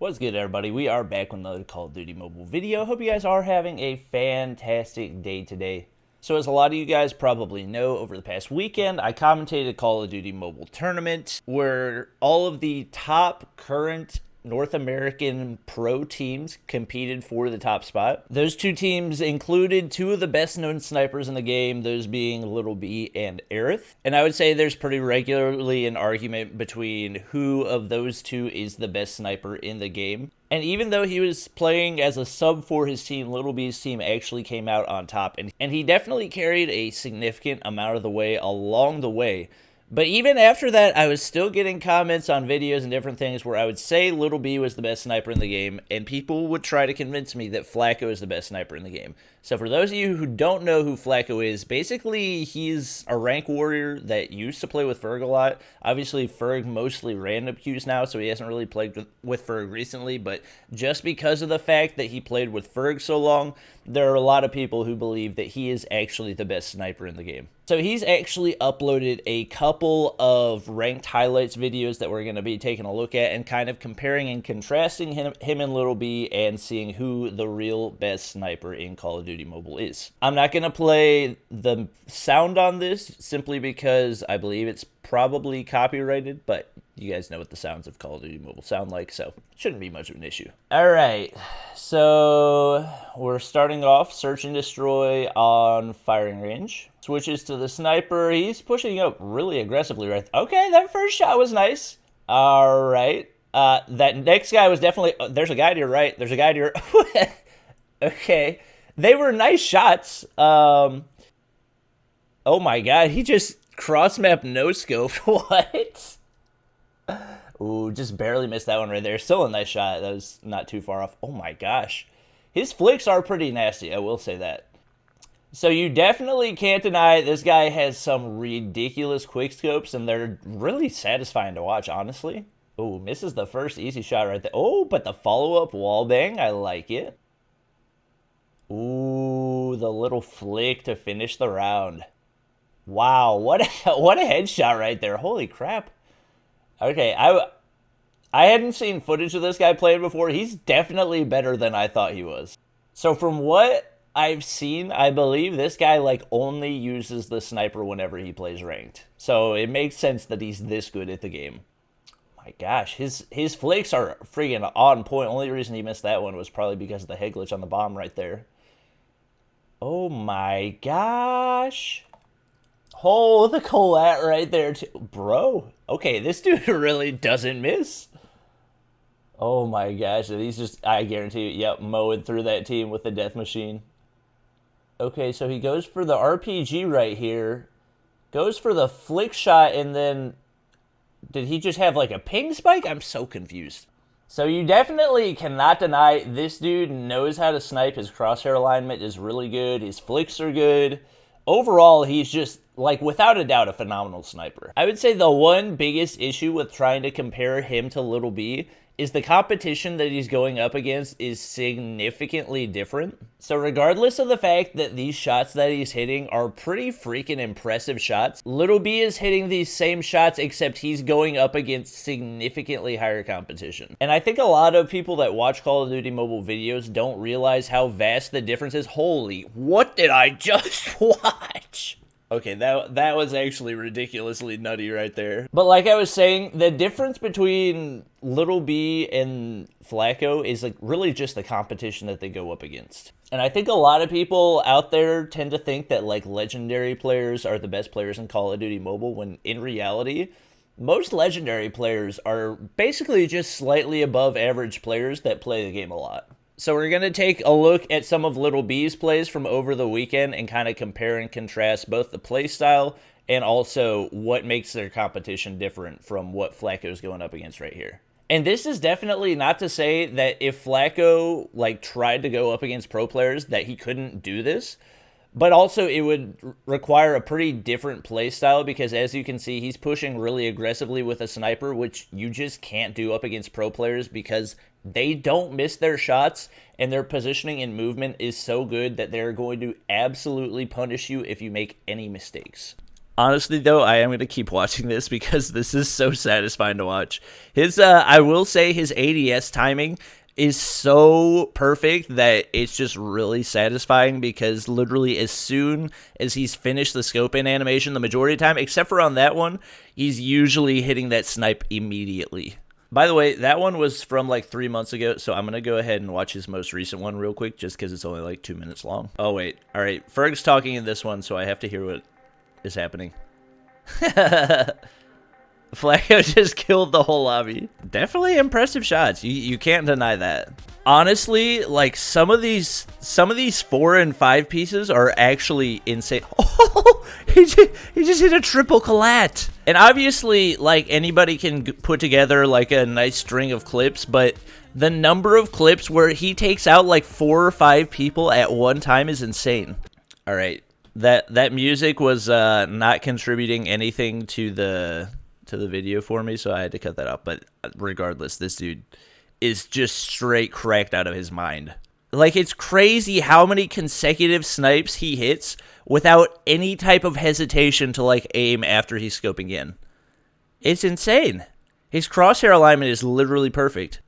What's good, everybody? We are back with another Call of Duty mobile video. Hope you guys are having a fantastic day today. So as a lot of you guys probably know, over the past weekend, I commentated Call of Duty Mobile Tournament, where all of the top current North American pro teams competed for the top spot. Those two teams included two of the best known snipers in the game, those being Little B and Aerith. And I would say there's pretty regularly an argument between who of those two is the best sniper in the game. And even though he was playing as a sub for his team, Little B's team actually came out on top. And he definitely carried a significant amount of the way along the way. But even after that, I was still getting comments on videos and different things where I would say Little B was the best sniper in the game, and people would try to convince me that Flacko is the best sniper in the game. So for those of you who don't know who Flacko is, basically he's a rank warrior that used to play with Ferg a lot. Obviously, Ferg mostly random queues now, so he hasn't really played with Ferg recently, but just because of the fact that he played with Ferg so long, there are a lot of people who believe that he is actually the best sniper in the game. So he's actually uploaded a couple of ranked highlights videos that we're going to be taking a look at and kind of comparing and contrasting him and Little B and seeing who the real best sniper in Call of Duty Mobile is. I'm not going to play the sound on this simply because I believe it's probably copyrighted, but you guys know what the sounds of Call of Duty Mobile sound like, so shouldn't be much of an issue. Alright, so we're starting off Search and Destroy on firing range. Switches to the sniper. He's pushing up really aggressively right. Okay, that first shot was nice. Alright. That next guy was definitely... there's a guy to your right. There's a guy to your... Okay. They were nice shots. Oh my god, he just cross-map no-scoped. What? Ooh, just barely missed that one right there. Still a nice shot. That was not too far off. Oh my gosh. His flicks are pretty nasty, I will say that. So you definitely can't deny this guy has some ridiculous quickscopes, and they're really satisfying to watch, honestly. Ooh, misses the first easy shot right there. Oh, but the follow-up wallbang, I like it. Ooh, the little flick to finish the round. Wow, what a headshot right there. Holy crap. Okay, I hadn't seen footage of this guy playing before. He's definitely better than I thought he was. So from what I've seen, I believe this guy only uses the sniper whenever he plays ranked. So it makes sense that he's this good at the game. My gosh, his flicks are freaking on point. Only reason he missed that one was probably because of the head glitch on the bomb right there. Oh my gosh. Oh, the collat right there too. Bro, okay, this dude really doesn't miss. Oh my gosh, he's just, I guarantee you, yep, mowing through that team with the death machine. Okay, so he goes for the RPG right here. Goes for the flick shot, and then... did he just have a ping spike? I'm so confused. So you definitely cannot deny this dude knows how to snipe. His crosshair alignment is really good. His flicks are good. Overall, he's just, without a doubt, a phenomenal sniper. I would say the one biggest issue with trying to compare him to Little B is the competition that he's going up against is significantly different. So regardless of the fact that these shots that he's hitting are pretty freaking impressive shots, Little B is hitting these same shots, except he's going up against significantly higher competition. And I think a lot of people that watch Call of Duty mobile videos don't realize how vast the difference is. Holy, what did I just watch? Okay, that was actually ridiculously nutty right there. But like I was saying, the difference between Little B and Flacko is really just the competition that they go up against. And I think a lot of people out there tend to think that legendary players are the best players in Call of Duty Mobile, when in reality, most legendary players are basically just slightly above average players that play the game a lot. So we're going to take a look at some of Little B's plays from over the weekend and kind of compare and contrast both the play style and also what makes their competition different from what Flacco's going up against right here. And this is definitely not to say that if Flacco tried to go up against pro players that he couldn't do this, but also it would require a pretty different play style, because as you can see, he's pushing really aggressively with a sniper, which you just can't do up against pro players because they don't miss their shots, and their positioning and movement is so good that they're going to absolutely punish you if you make any mistakes. Honestly, though, I am going to keep watching this because this is so satisfying to watch. I will say his ADS timing is so perfect that it's just really satisfying because literally as soon as he's finished the scope in animation, the majority of the time, except for on that one, he's usually hitting that snipe immediately. By the way, that one was from like 3 months ago, so I'm going to go ahead and watch his most recent one real quick just because it's only like 2 minutes long. Oh, wait. All right. Ferg's talking in this one, so I have to hear what is happening. Flacko just killed the whole lobby. Definitely impressive shots. You can't deny that. Honestly, like some of these 4 and 5 pieces are actually insane. Oh, he just hit a triple collat. And obviously, like anybody can put together like a nice string of clips, but the number of clips where he takes out like 4 or 5 people at one time is insane. All right. That music was not contributing anything to the video for me, so I had to cut that out. But regardless, this dude is just straight cracked out of his mind. Like, it's crazy how many consecutive snipes he hits without any type of hesitation to like aim after he's scoping in. It's insane. His crosshair alignment is literally perfect.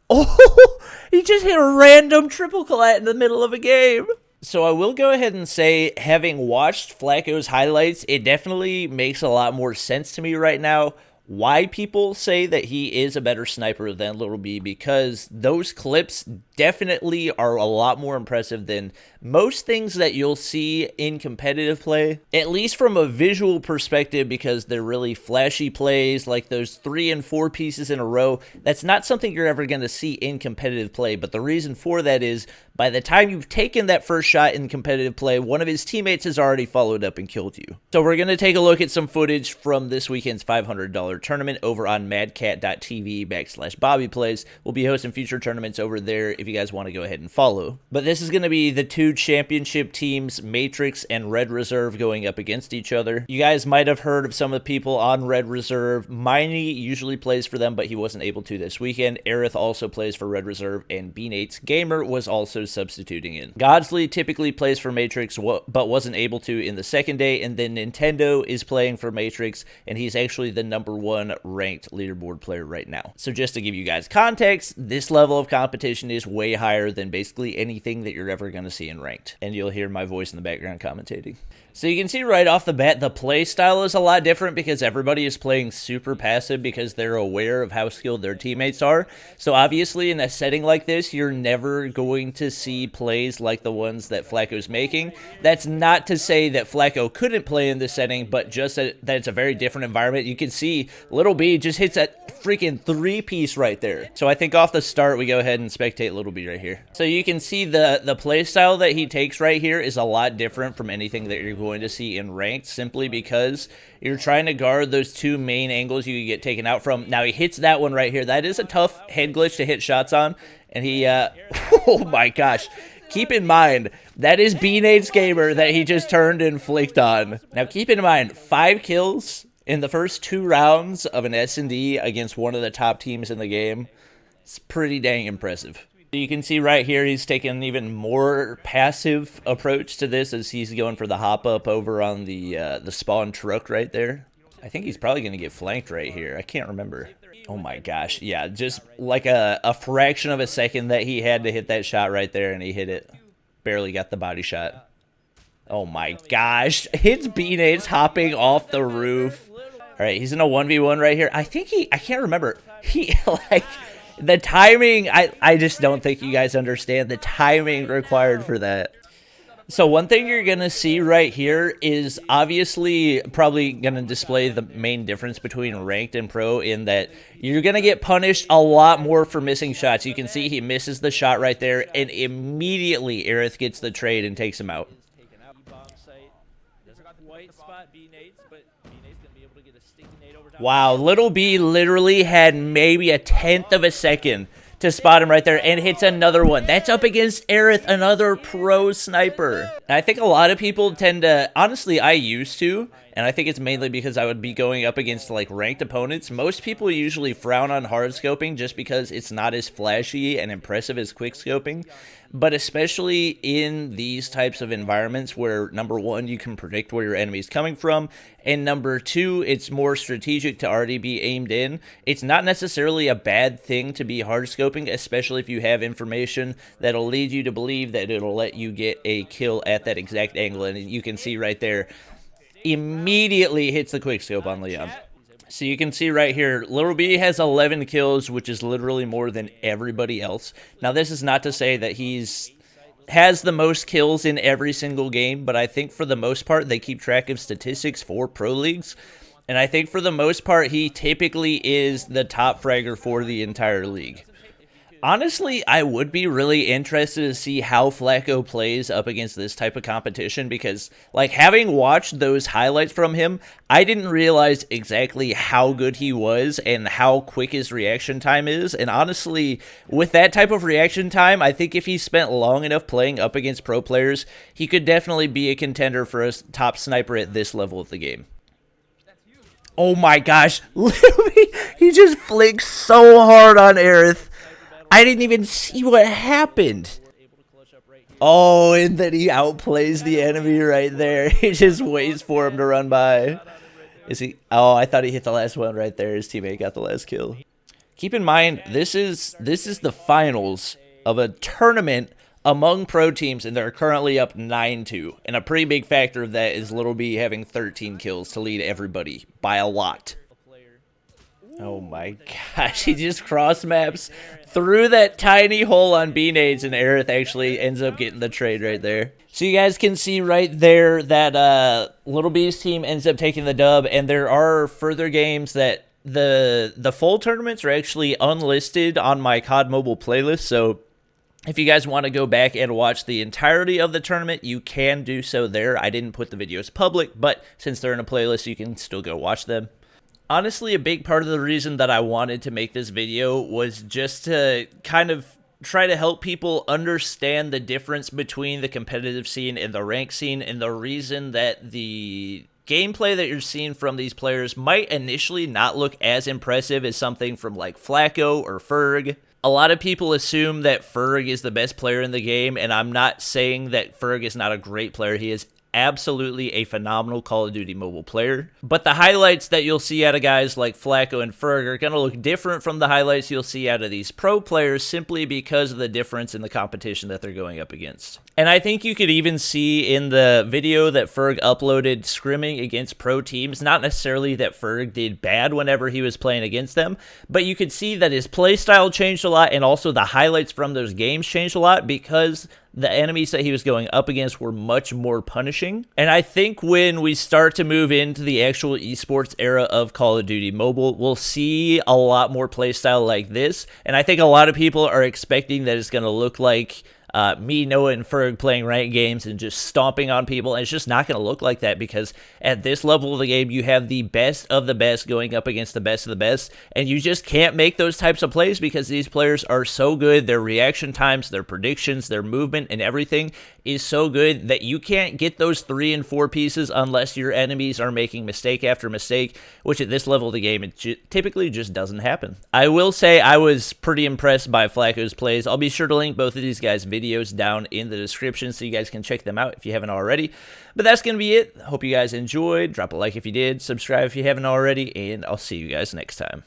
Oh, he just hit a random triple collat in the middle of a game. So I will go ahead and say, having watched Flacko's highlights, it definitely makes a lot more sense to me right now why people say that he is a better sniper than Little B, because those clips definitely are a lot more impressive than most things that you'll see in competitive play, at least from a visual perspective, because they're really flashy plays, like those 3 and 4 pieces in a row. That's not something you're ever going to see in competitive play, but the reason for that is by the time you've taken that first shot in competitive play, one of his teammates has already followed up and killed you. So we're going to take a look at some footage from this weekend's $500 tournament over on madcat.tv/BobbyPlays. We'll be hosting future tournaments over there if you guys want to go ahead and follow. But this is going to be the 2 championship teams, Matrix and Red Reserve, going up against each other. You guys might have heard of some of the people on Red Reserve. Miney usually plays for them, but he wasn't able to this weekend. Aerith also plays for Red Reserve, and B-Nate's Gamer was also substituting in. Godsley typically plays for Matrix, but wasn't able to in the second day, and then Nintendo is playing for Matrix, and he's actually the #1 ranked leaderboard player right now. So just to give you guys context, this level of competition is way higher than basically anything that you're ever going to see in ranked. And you'll hear my voice in the background commentating. So you can see right off the bat, the play style is a lot different because everybody is playing super passive because they're aware of how skilled their teammates are. So obviously in a setting like this, you're never going to see plays like the ones that Flacco's making. That's not to say that Flacko couldn't play in this setting, but just that it's a very different environment. You can see Little B just hits that freaking 3-piece right there. So I think off the start, we go ahead and spectate Little B right here. So you can see the play style that he takes right here is a lot different from anything that you're going to see in ranked, simply because you're trying to guard those 2 main angles you can get taken out from. Now he hits that one right here. That is a tough head glitch to hit shots on, and he oh my gosh, keep in mind that is B-Nate's Gamer that he just turned and flicked on. Now keep in mind, 5 kills in the first 2 rounds of an S&D against one of the top teams in the game. It's pretty dang impressive. You can see right here he's taking an even more passive approach to this as he's going for the hop up over on the spawn truck right there. I think he's probably going to get flanked right here. I can't remember. Oh my gosh. Yeah, just like a fraction of a second that he had to hit that shot right there, and he hit it. Barely got the body shot. Oh my gosh. It's B-Nate's hopping off the roof. All right, he's in a 1v1 right here. I can't remember. He, like... The timing, I just don't think you guys understand the timing required for that. So one thing you're going to see right here is obviously probably going to display the main difference between ranked and pro, in that you're going to get punished a lot more for missing shots. You can see he misses the shot right there, and immediately Aerith gets the trade and takes him out. Wow, Little B literally had maybe a 1/10 of a second to spot him right there, and hits another one. That's up against Aerith, another pro sniper. And I think a lot of people tend to, honestly, I used to, And I think it's mainly because I would be going up against like ranked opponents. Most people usually frown on hard scoping just because it's not as flashy and impressive as quick scoping. But especially in these types of environments where, number one, you can predict where your enemy's coming from, and number two, it's more strategic to already be aimed in. It's not necessarily a bad thing to be hard scoping, especially if you have information that'll lead you to believe that it'll let you get a kill at that exact angle. And you can see right there, immediately hits the quick scope on Leon. So you can see right here, Little B has 11 kills, which is literally more than everybody else. Now, this is not to say that has the most kills in every single game, but I think for the most part, they keep track of statistics for pro leagues. And I think for the most part, he typically is the top fragger for the entire league. Honestly, I would be really interested to see how Flacko plays up against this type of competition because, like, having watched those highlights from him, I didn't realize exactly how good he was and how quick his reaction time is. And honestly, with that type of reaction time, I think if he spent long enough playing up against pro players, he could definitely be a contender for a top sniper at this level of the game. Oh my gosh, literally, he just flicked so hard on Aerith. I didn't even see what happened. Oh, and then he outplays the enemy right there. He just waits for him to run by. Is he? Oh, I thought he hit the last one right there. His teammate got the last kill. Keep in mind, this is the finals of a tournament among pro teams, and they're currently up 9-2. And a pretty big factor of that is Little B having 13 kills to lead everybody by a lot. Oh my gosh, he just cross maps through that tiny hole on B-nades, and Aerith actually ends up getting the trade right there. So you guys can see right there that Little B's team ends up taking the dub, and there are further games that the full tournaments are actually unlisted on my COD Mobile playlist, so if you guys want to go back and watch the entirety of the tournament, you can do so there. I didn't put the videos public, but since they're in a playlist, you can still go watch them. Honestly, a big part of the reason that I wanted to make this video was just to kind of try to help people understand the difference between the competitive scene and the rank scene, and the reason that the gameplay that you're seeing from these players might initially not look as impressive as something from like Flacko or Ferg. A lot of people assume that Ferg is the best player in the game, and I'm not saying that Ferg is not a great player. He is absolutely a phenomenal Call of Duty mobile player. But the highlights that you'll see out of guys like Flacko and Ferg are going to look different from the highlights you'll see out of these pro players simply because of the difference in the competition that they're going up against. And I think you could even see in the video that Ferg uploaded scrimming against pro teams, not necessarily that Ferg did bad whenever he was playing against them, but you could see that his play style changed a lot, and also the highlights from those games changed a lot because the enemies that he was going up against were much more punishing. And I think when we start to move into the actual esports era of Call of Duty Mobile, we'll see a lot more playstyle like this. And I think a lot of people are expecting that it's going to look like me, Noah, and Ferg playing ranked games and just stomping on people, and it's just not going to look like that because at this level of the game, you have the best of the best going up against the best of the best, and you just can't make those types of plays because these players are so good. Their reaction times, their predictions, their movement, and everything is so good that you can't get those 3 and 4 pieces unless your enemies are making mistake after mistake, which at this level of the game, it typically just doesn't happen. I will say I was pretty impressed by Flacco's plays. I'll be sure to link both of these guys' videos down in the description so you guys can check them out if you haven't already. But that's going to be it. Hope you guys enjoyed. Drop a like if you did. Subscribe if you haven't already. And I'll see you guys next time.